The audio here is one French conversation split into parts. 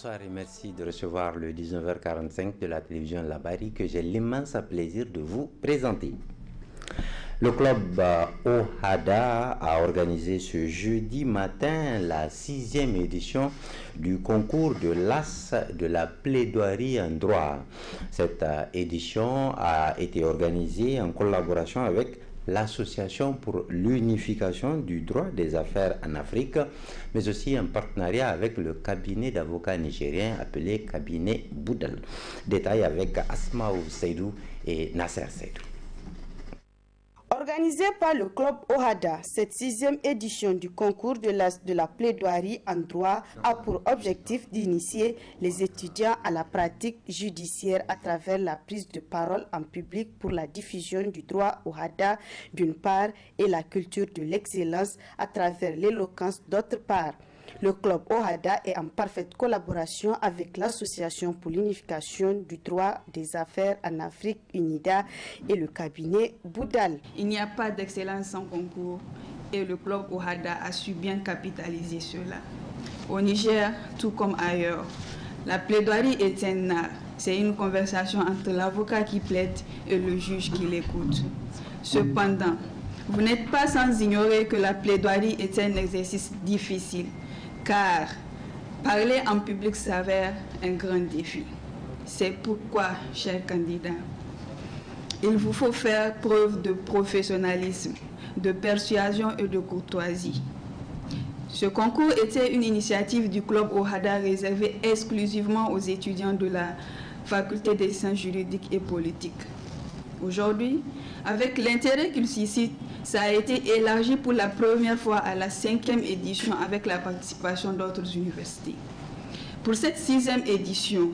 Bonsoir et merci de recevoir le 19h45 de la télévision Labari que j'ai l'immense plaisir de vous présenter. Le club OHADA a organisé ce jeudi matin la 6e édition du concours de l'As de la plaidoirie en droit. Cette édition a été organisée en collaboration avec l'Association pour l'unification du droit des affaires en Afrique, mais aussi en partenariat avec le cabinet d'avocats nigérien appelé cabinet Boudal. Détail avec Asmaou Seydou et Nasser Seydou. Organisée par le club OHADA, cette 6e édition du concours de la plaidoirie en droit a pour objectif d'initier les étudiants à la pratique judiciaire à travers la prise de parole en public pour la diffusion du droit OHADA d'une part et la culture de l'excellence à travers l'éloquence d'autre part. Le club OHADA est en parfaite collaboration avec l'Association pour l'unification du droit des affaires en Afrique, UNIDA, et le cabinet Boudal. Il n'y a pas d'excellence sans concours et le club OHADA a su bien capitaliser cela. Au Niger, tout comme ailleurs, la plaidoirie est un art. C'est une conversation entre l'avocat qui plaide et le juge qui l'écoute. Cependant, vous n'êtes pas sans ignorer que la plaidoirie est un exercice difficile, car parler en public s'avère un grand défi. C'est pourquoi, chers candidats, il vous faut faire preuve de professionnalisme, de persuasion et de courtoisie. Ce concours était une initiative du club OHADA réservée exclusivement aux étudiants de la faculté des sciences juridiques et politiques. Aujourd'hui, avec l'intérêt qu'il suscite, ça a été élargi pour la première fois à la 5e édition avec la participation d'autres universités. Pour cette 6e édition,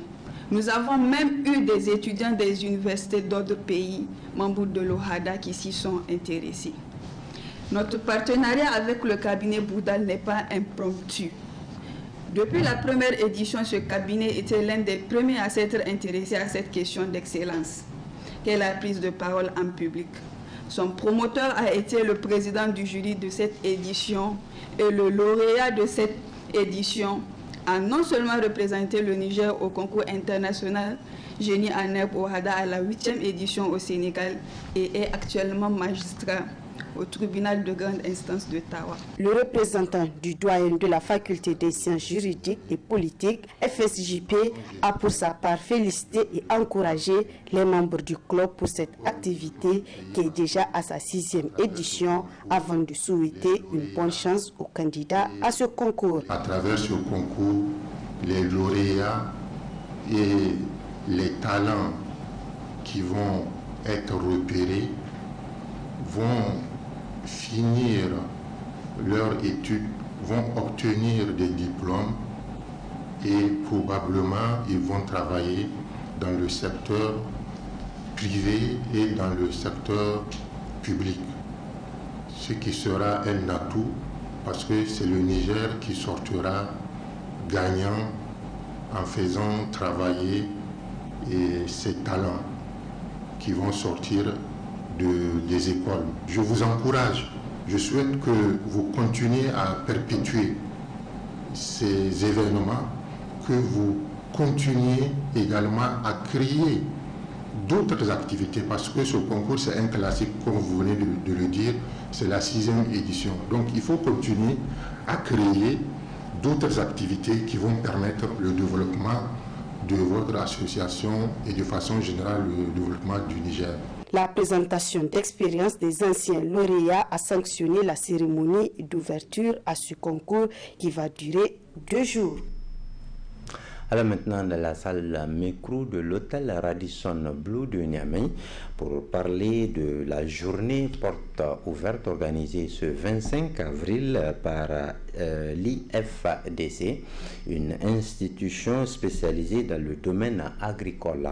nous avons même eu des étudiants des universités d'autres pays, membres de l'OHADA, qui s'y sont intéressés. Notre partenariat avec le cabinet Boudal n'est pas impromptu. Depuis la première édition, ce cabinet était l'un des premiers à s'être intéressé à cette question d'excellence, qu'est la prise de parole en public. Son promoteur a été le président du jury de cette édition et le lauréat de cette édition a non seulement représenté le Niger au concours international Génie en herbe OHADA à la 8e édition au Sénégal et est actuellement magistrat au tribunal de grande instance de Tawa. Le représentant du doyen de la faculté des sciences juridiques et politiques, FSJP, a pour sa part félicité et encouragé les membres du club pour cette activité qui est déjà à sa 6e édition avant de souhaiter une bonne chance aux candidats à ce concours. À travers ce concours, les lauréats et les talents qui vont être repérés vont finir leurs études, vont obtenir des diplômes et probablement ils vont travailler dans le secteur privé et dans le secteur public. Ce qui sera un atout parce que c'est le Niger qui sortira gagnant en faisant travailler ces talents qui vont sortir des écoles. Je vous encourage, je souhaite que vous continuiez à perpétuer ces événements, que vous continuiez également à créer d'autres activités, parce que ce concours c'est un classique, comme vous venez de le dire, c'est la 6e édition. Donc il faut continuer à créer d'autres activités qui vont permettre le développement de votre association et de façon générale le développement du Niger. La présentation d'expérience des anciens lauréats a sanctionné la cérémonie d'ouverture à ce concours qui va durer 2 jours. Alors maintenant dans la salle micro de l'hôtel Radisson Blu de Niamey pour parler de la journée porte ouverte organisée ce 25 avril par l'IFDC, une institution spécialisée dans le domaine agricole.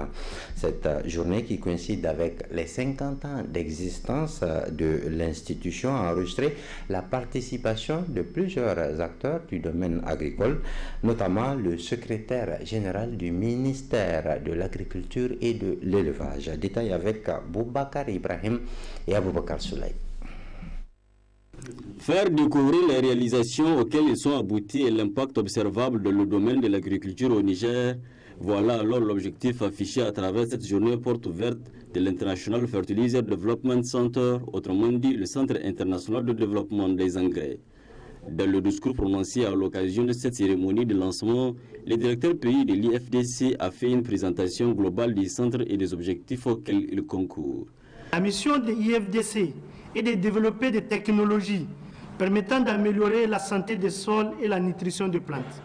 Cette journée qui coïncide avec les 50 ans d'existence de l'institution a enregistré la participation de plusieurs acteurs du domaine agricole, notamment le secrétaire général du ministère de l'Agriculture et de l'Élevage. Détail avec Boubacar Ibrahim et Aboubakar Souley. Faire découvrir les réalisations auxquelles ils sont aboutis et l'impact observable dans le domaine de l'agriculture au Niger, voilà alors l'objectif affiché à travers cette journée porte ouverte de l'International Fertilizer Development Center, autrement dit le Centre international de développement des engrais. Dans le discours prononcé à l'occasion de cette cérémonie de lancement, le directeur pays de l'IFDC a fait une présentation globale du centre et des objectifs auxquels il concourt. La mission de l'IFDC est de développer des technologies permettant d'améliorer la santé des sols et la nutrition des plantes.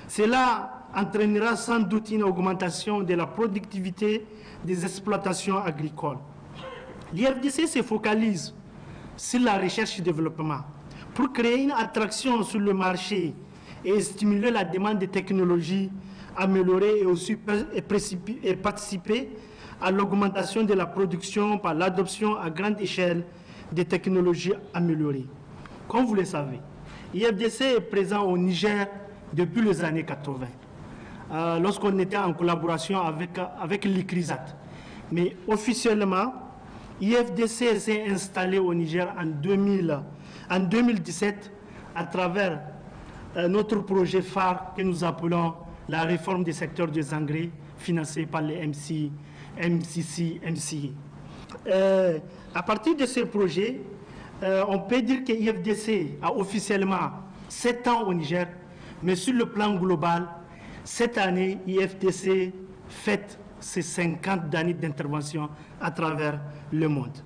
Cela entraînera sans doute une augmentation de la productivité des exploitations agricoles. L'IFDC se focalise sur la recherche et développement pour créer une attraction sur le marché et stimuler la demande de technologies améliorées et aussi participer à l'augmentation de la production par l'adoption à grande échelle des technologies améliorées. Comme vous le savez, l'IFDC est présent au Niger depuis les années 80, lorsqu'on était en collaboration avec l'ICRISAT. Mais officiellement, l'IFDC s'est installé au Niger en 2017 à travers notre projet phare que nous appelons la réforme des secteurs des engrais financé par les MCC. À partir de ce projet, on peut dire que l'IFDC a officiellement 7 ans au Niger, mais sur le plan global, cette année, l'IFDC fête ses 50 années d'intervention à travers le monde.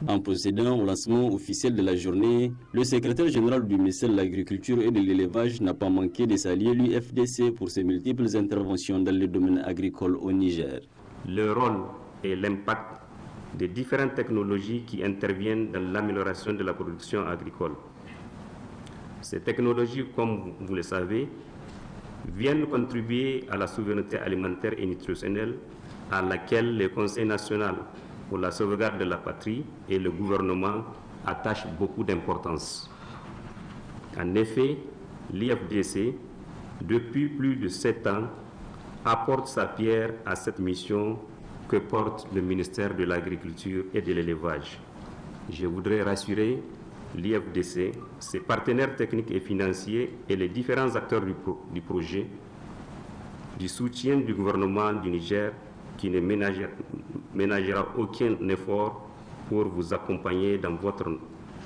En procédant au lancement officiel de la journée, le secrétaire général du ministère de l'Agriculture et de l'Élevage n'a pas manqué de saluer l'IFDC pour ses multiples interventions dans le domaine agricole au Niger. Le rôle et l'impact des différentes technologies qui interviennent dans l'amélioration de la production agricole. Ces technologies, comme vous le savez, viennent contribuer à la souveraineté alimentaire et nutritionnelle à laquelle le Conseil national pour la sauvegarde de la patrie et le gouvernement attachent beaucoup d'importance. En effet, l'IFDC, depuis plus de 7 ans, apporte sa pierre à cette mission que porte le ministère de l'Agriculture et de l'Élevage. Je voudrais rassurer l'IFDC, ses partenaires techniques et financiers et les différents acteurs du projet du soutien du gouvernement du Niger qui ne ménagera aucun effort pour vous accompagner dans votre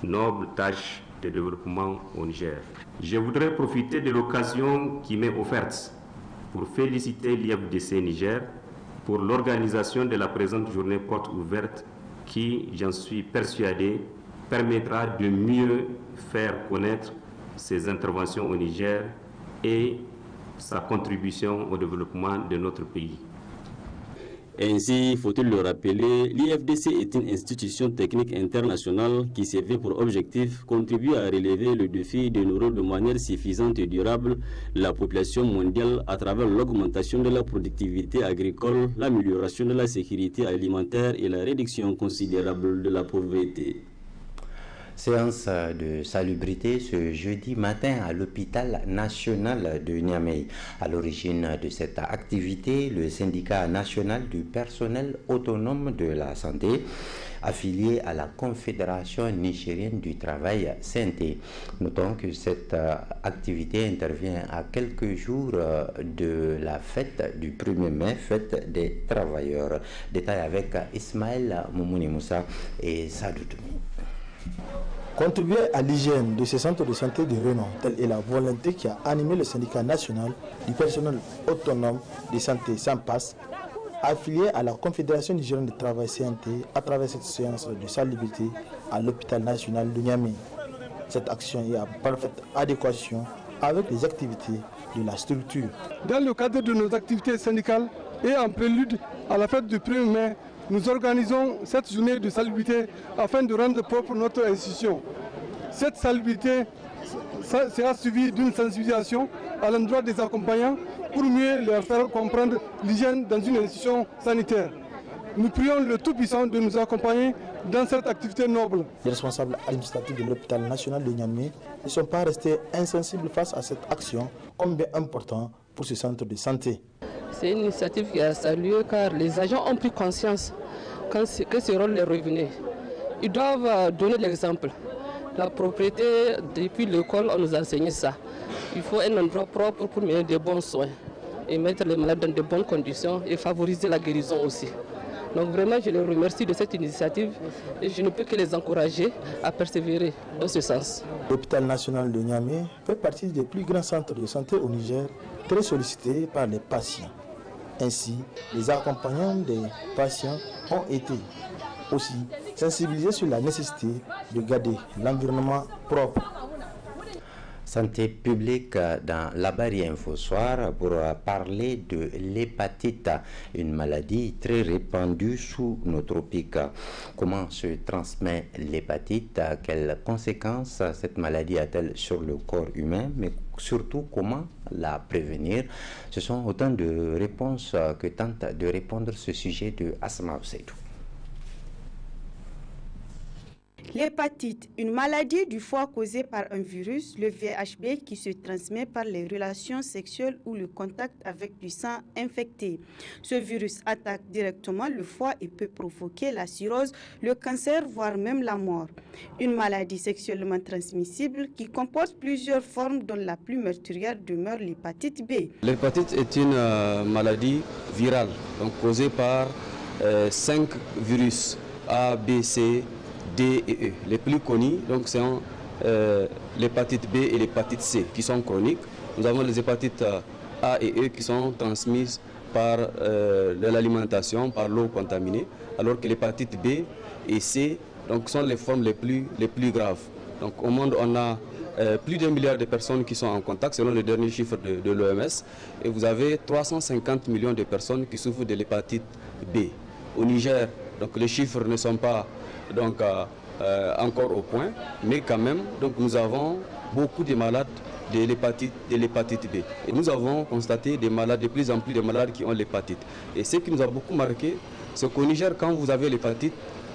noble tâche de développement au Niger. Je voudrais profiter de l'occasion qui m'est offerte pour féliciter l'IFDC Niger pour l'organisation de la présente journée porte ouverte qui, j'en suis persuadé, permettra de mieux faire connaître ses interventions au Niger et sa contribution au développement de notre pays. Ainsi, faut-il le rappeler, l'IFDC est une institution technique internationale qui s'est fait pour objectif contribuer à relever le défi de nourrir de manière suffisante et durable la population mondiale à travers l'augmentation de la productivité agricole, l'amélioration de la sécurité alimentaire et la réduction considérable de la pauvreté. Séance de salubrité ce jeudi matin à l'hôpital national de Niamey. À l'origine de cette activité, le syndicat national du personnel autonome de la santé, affilié à la Confédération nigérienne du travail CNT. Notons que cette activité intervient à quelques jours de la fête du 1er mai, fête des travailleurs. Détail avec Ismaël Moumouni Moussa et Sadou Toumi. Contribuer à l'hygiène de ces centres de santé de renom, telle est la volonté qui a animé le syndicat national du personnel autonome de santé SAMPAS, affilié à la Confédération nigérienne du travail CNT, à travers cette séance de salubrité à l'hôpital national de Niamey. Cette action est en parfaite adéquation avec les activités de la structure. Dans le cadre de nos activités syndicales et en prélude à la fête du 1er mai, nous organisons cette journée de salubrité afin de rendre propre notre institution. Cette salubrité sera suivie d'une sensibilisation à l'endroit des accompagnants pour mieux leur faire comprendre l'hygiène dans une institution sanitaire. Nous prions le Tout-Puissant de nous accompagner dans cette activité noble. Les responsables administratifs de l'hôpital national de Niamey ne sont pas restés insensibles face à cette action, combien important pour ce centre de santé. C'est une initiative qui a salué car les agents ont pris conscience que ce rôle les revenait. Ils doivent donner l'exemple. La propriété, depuis l'école, on nous a enseigné ça. Il faut un endroit propre pour mener de bons soins et mettre les malades dans de bonnes conditions et favoriser la guérison aussi. Donc vraiment, je les remercie de cette initiative et je ne peux que les encourager à persévérer dans ce sens. L'hôpital national de Niamey fait partie des plus grands centres de santé au Niger, très sollicité par les patients. Ainsi, les accompagnants des patients ont été aussi sensibilisés sur la nécessité de garder l'environnement propre. Santé publique dans la Bari Info Soir pour parler de l'hépatite, une maladie très répandue sous nos tropiques. Comment se transmet l'hépatite? Quelles conséquences cette maladie a-t-elle sur le corps humain? Mais surtout, comment la prévenir? Ce sont autant de réponses que tente de répondre ce sujet de Asma Oseidou. L'hépatite, une maladie du foie causée par un virus, le VHB, qui se transmet par les relations sexuelles ou le contact avec du sang infecté. Ce virus attaque directement le foie et peut provoquer la cirrhose, le cancer, voire même la mort. Une maladie sexuellement transmissible qui comporte plusieurs formes dont la plus meurtrière demeure l'hépatite B. L'hépatite est une maladie virale, donc causée par 5 virus A, B, C, D et E. Les plus connus donc, sont l'hépatite B et l'hépatite C qui sont chroniques. Nous avons les hépatites A et E qui sont transmises par l'alimentation, par l'eau contaminée, alors que l'hépatite B et C donc, sont les formes les plus graves. Donc, au monde, on a plus d'1 milliard de personnes qui sont en contact selon les derniers chiffres de l'OMS et vous avez 350 millions de personnes qui souffrent de l'hépatite B. Au Niger, donc, les chiffres ne sont pas donc, encore au point, mais quand même, donc, nous avons beaucoup de malades de l'hépatite B. Et nous avons constaté des malades, de plus en plus de malades qui ont l'hépatite. Et ce qui nous a beaucoup marqué, c'est qu'au Niger, quand vous avez l'hépatite,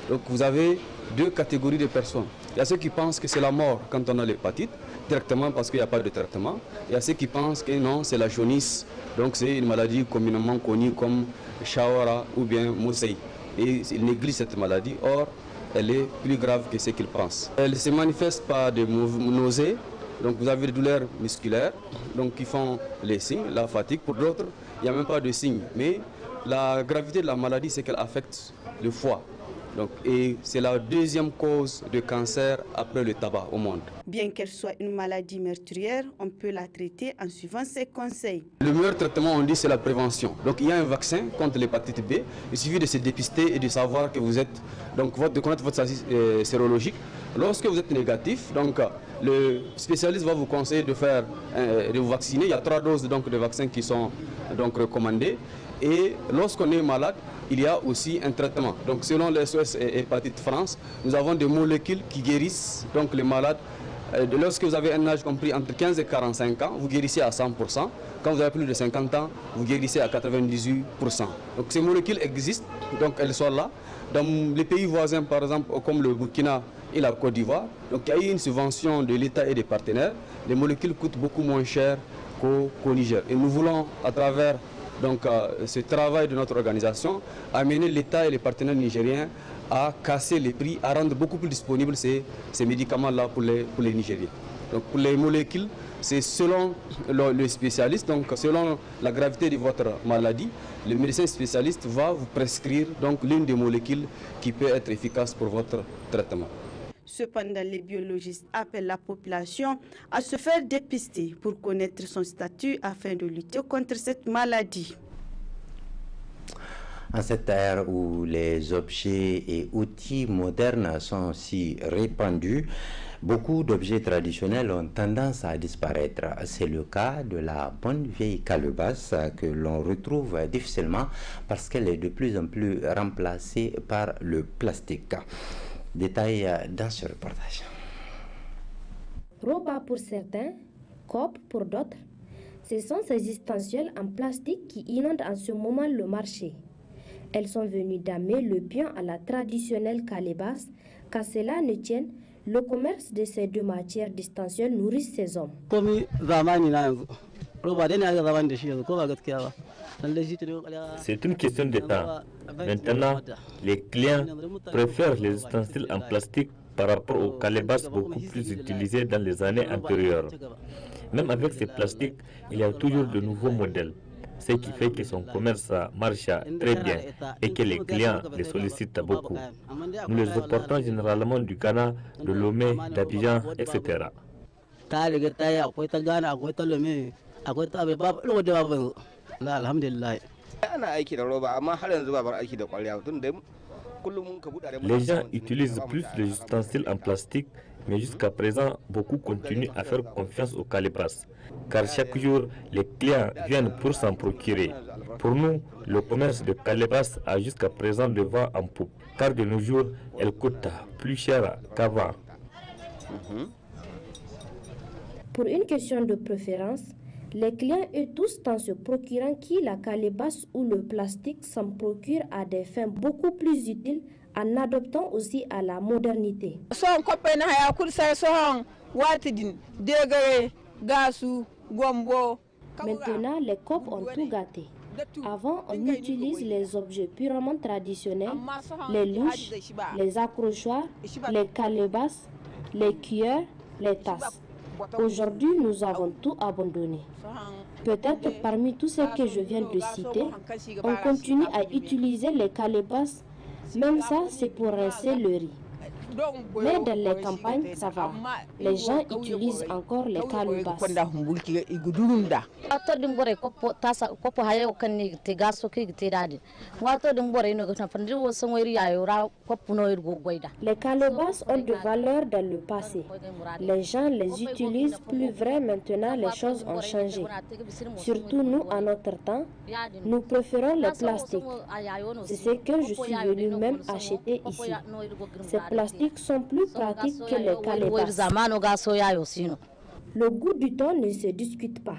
donc vous avez 2 catégories de personnes. Il y a ceux qui pensent que c'est la mort quand on a l'hépatite, directement parce qu'il n'y a pas de traitement. Il y a ceux qui pensent que non, c'est la jaunisse, donc c'est une maladie communément connue comme Shawara ou bien Moussaï. Et ils négligent cette maladie, or elle est plus grave que ce qu'ils pensent. Elle se manifeste par des nausées, donc vous avez des douleurs musculaires donc qui font les signes, la fatigue. Pour d'autres, il n'y a même pas de signes. Mais la gravité de la maladie, c'est qu'elle affecte le foie. Donc, et c'est la 2e cause de cancer après le tabac au monde. Bien qu'elle soit une maladie meurtrière, on peut la traiter en suivant ces conseils. Le meilleur traitement, on dit, c'est la prévention. Donc il y a un vaccin contre l'hépatite B. Il suffit de se dépister et de savoir que vous êtes, donc de connaître votre statistique sérologique. Lorsque vous êtes négatif, donc le spécialiste va vous conseiller de vous vacciner. Il y a 3 doses donc, de vaccins qui sont donc recommandées. Et lorsqu'on est malade, il y a aussi un traitement. Donc selon les SOS Hépatite France, nous avons des molécules qui guérissent donc, les malades. Lorsque vous avez un âge compris entre 15 et 45 ans, vous guérissez à 100%. Quand vous avez plus de 50 ans, vous guérissez à 98%. Donc ces molécules existent, donc elles sont là. Dans les pays voisins, par exemple, comme le Burkina et la Côte d'Ivoire, donc il y a eu une subvention de l'État et des partenaires. Les molécules coûtent beaucoup moins cher qu'au Niger. Et nous voulons, à travers donc, ce travail de notre organisation, amener l'État et les partenaires nigériens à casser les prix, à rendre beaucoup plus disponibles ces médicaments-là pour les Nigériens. Donc pour les molécules, c'est selon le spécialiste, donc selon la gravité de votre maladie, le médecin spécialiste va vous prescrire donc l'une des molécules qui peut être efficace pour votre traitement. Cependant, les biologistes appellent la population à se faire dépister pour connaître son statut afin de lutter contre cette maladie. En cette ère où les objets et outils modernes sont si répandus, beaucoup d'objets traditionnels ont tendance à disparaître. C'est le cas de la bonne vieille calebasse que l'on retrouve difficilement parce qu'elle est de plus en plus remplacée par le plastique. Détail dans ce reportage. Roba pour certains, cope pour d'autres. Ce sont ces ustensiles en plastique qui inondent en ce moment le marché. Elles sont venues damer le pion à la traditionnelle calebasse, qu'à cela ne tienne, le commerce de ces 2 matières d'ustensiles nourrit ces hommes. C'est une question de temps. Maintenant, les clients préfèrent les ustensiles en plastique par rapport aux calebasses beaucoup plus utilisées dans les années antérieures. Même avec ces plastiques, il y a toujours de nouveaux modèles, ce qui fait que son commerce marche très bien et que les clients les sollicitent beaucoup. Nous les importons généralement du Ghana, de Lomé, d'Abidjan, etc. Les gens utilisent plus les ustensiles en plastique, mais jusqu'à présent, beaucoup continuent à faire confiance aux calebasses, car chaque jour, les clients viennent pour s'en procurer. Pour nous, le commerce de calebasses a jusqu'à présent le vent en poupe, car de nos jours, elles coûtent plus cher qu'avant. Pour une question de préférence, les clients et tous en se procurant qui la calebasse ou le plastique s'en procurent à des fins beaucoup plus utiles en adoptant aussi à la modernité. Maintenant, les copes ont tout gâté. Avant, on utilise les objets purement traditionnels, les louches, les accrochoirs, les calebasses, les cuillères, les tasses. Aujourd'hui, nous avons tout abandonné. Peut-être parmi tous ceux que je viens de citer, on continue à utiliser les calebasses. Même ça, c'est pour rincer le riz. Mais dans les campagnes, ça va. Les gens utilisent encore les calebasses. Les calebasses ont de valeur dans le passé. Les gens les utilisent plus vrai maintenant, les choses ont changé. Surtout nous, à notre temps, nous préférons les plastiques. C'est ce que je suis venu même acheter ici. Ces plastiques sont plus pratiques que les calebasses. Le goût du temps ne se discute pas.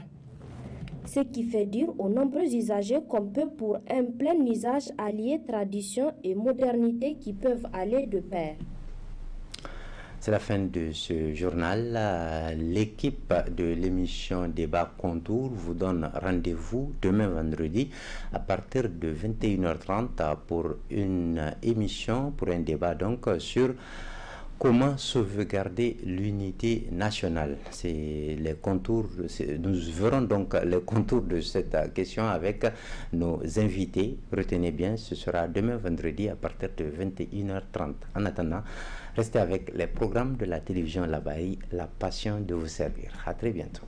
Ce qui fait dire aux nombreux usagers qu'on peut pour un plein usage allier tradition et modernité qui peuvent aller de pair. C'est la fin de ce journal. L'équipe de l'émission Débat Contour vous donne rendez-vous demain vendredi à partir de 21h30 pour une émission, pour un débat donc sur comment sauvegarder l'unité nationale. C'est les contours. Nous verrons donc les contours de cette question avec nos invités. Retenez bien, ce sera demain vendredi à partir de 21h30. En attendant, restez avec les programmes de la télévision La Bari, la passion de vous servir. À très bientôt.